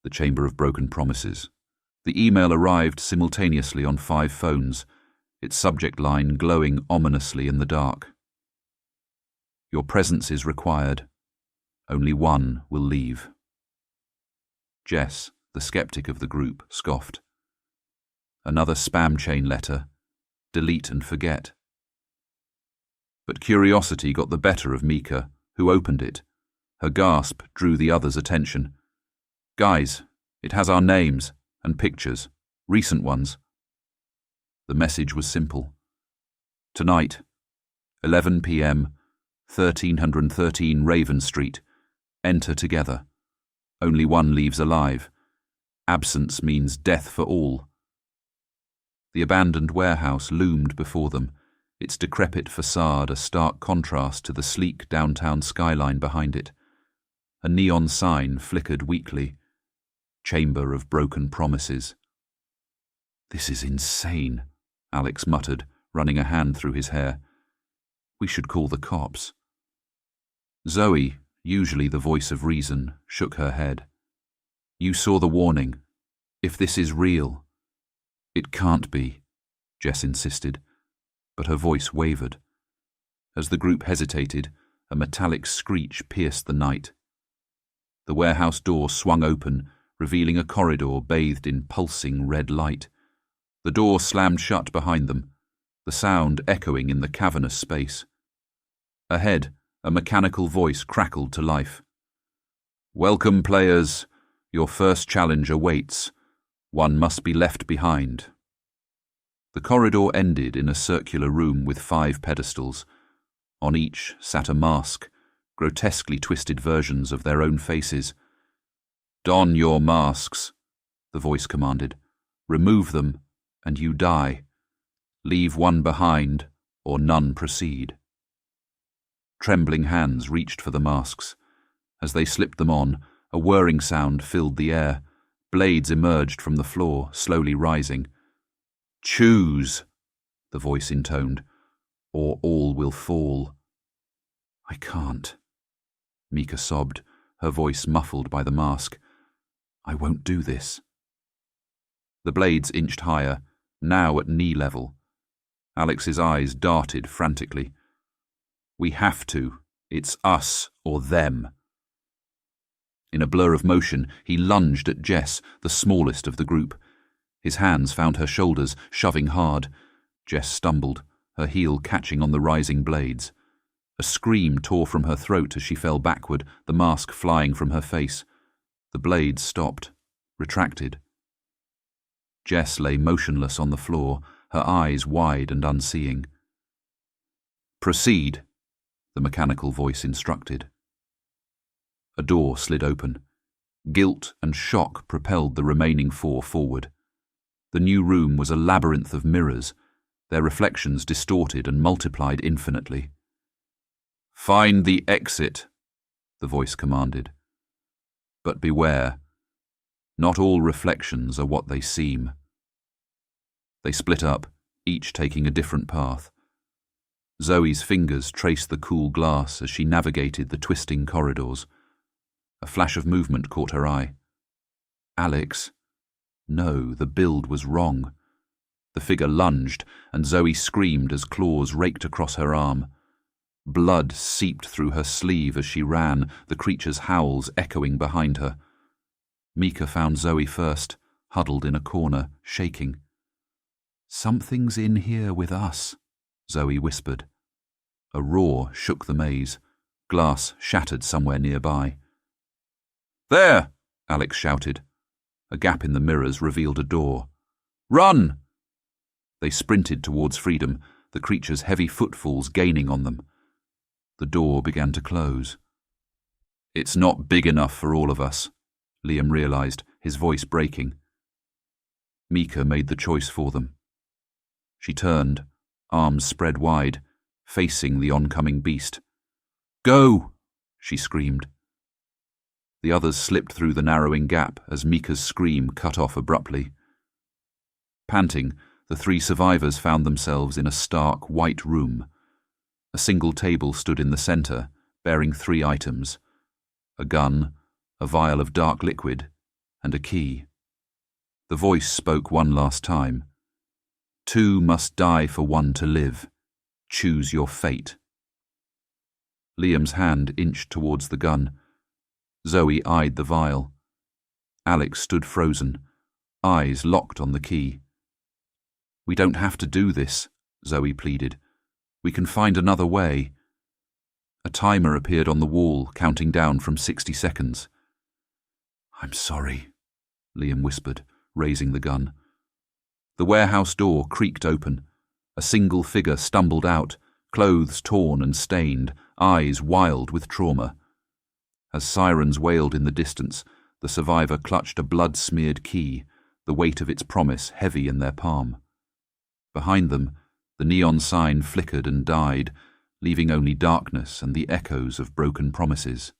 The Chamber of Broken Promises. The email arrived simultaneously on 5 phones, its subject line glowing ominously in the dark. Your presence is required. Only one will leave. Jess, the skeptic of the group, scoffed. Another spam chain letter. Delete and forget. But curiosity got the better of Mika, who opened it. Her gasp drew the others' attention. Guys, it has our names and pictures, recent ones. The message was simple. Tonight, 11 p.m., 1313 Raven Street. Enter together. Only one leaves alive. Absence means death for all. The abandoned warehouse loomed before them, its decrepit facade a stark contrast to the sleek downtown skyline behind it. A neon sign flickered weakly. Chamber of Broken Promises. This is insane, Alex muttered, running a hand through his hair. We should call the cops. Zoe, usually the voice of reason, shook her head. You saw the warning. If this is real. It can't be, Jess insisted, but her voice wavered. As the group hesitated, a metallic screech pierced the night. The warehouse door swung open, revealing a corridor bathed in pulsing red light. The door slammed shut behind them, the sound echoing in the cavernous space. Ahead, a mechanical voice crackled to life. Welcome, players. Your first challenge awaits. One must be left behind. The corridor ended in a circular room with 5 pedestals. On each sat a mask, grotesquely twisted versions of their own faces. Don your masks, the voice commanded. Remove them, and you die. Leave one behind, or none proceed. Trembling hands reached for the masks. As they slipped them on, a whirring sound filled the air. Blades emerged from the floor, slowly rising. Choose, the voice intoned, or all will fall. I can't, Mika sobbed, her voice muffled by the mask. I won't do this. The blades inched higher, now at knee level. Alex's eyes darted frantically. We have to. It's us or them. In a blur of motion, he lunged at Jess, the smallest of the group. His hands found her shoulders, shoving hard. Jess stumbled, her heel catching on the rising blades. A scream tore from her throat as she fell backward, the mask flying from her face. The blades stopped, retracted. Jess lay motionless on the floor, her eyes wide and unseeing. Proceed, the mechanical voice instructed. A door slid open. Guilt and shock propelled the remaining 4 forward. The new room was a labyrinth of mirrors, their reflections distorted and multiplied infinitely. Find the exit, the voice commanded. But beware, not all reflections are what they seem. They split up, each taking a different path. Zoe's fingers traced the cool glass as she navigated the twisting corridors. A flash of movement caught her eye. Alex? No, the build was wrong. The figure lunged, and Zoe screamed as claws raked across her arm. Blood seeped through her sleeve as she ran, the creature's howls echoing behind her. Mika found Zoe first, huddled in a corner, shaking. Something's in here with us, Zoe whispered. A roar shook the maze. Glass shattered somewhere nearby. There! Alex shouted. A gap in the mirrors revealed a door. Run! They sprinted towards freedom, the creature's heavy footfalls gaining on them. The door began to close. It's not big enough for all of us, Liam realized, his voice breaking. Mika made the choice for them. She turned, arms spread wide, facing the oncoming beast. Go! She screamed. The others slipped through the narrowing gap as Mika's scream cut off abruptly. Panting, the 3 survivors found themselves in a stark, white room. A single table stood in the center, bearing 3 items: a gun, a vial of dark liquid, and a key. The voice spoke one last time. 2 must die for 1 to live. Choose your fate. Liam's hand inched towards the gun. Zoe eyed the vial. Alex stood frozen, eyes locked on the key. We don't have to do this, Zoe pleaded. We can find another way. A timer appeared on the wall, counting down from 60 seconds. I'm sorry, Liam whispered, raising the gun. The warehouse door creaked open. A single figure stumbled out, clothes torn and stained, eyes wild with trauma. As sirens wailed in the distance, the survivor clutched a blood-smeared key, the weight of its promise heavy in their palm. Behind them, the neon sign flickered and died, leaving only darkness and the echoes of broken promises.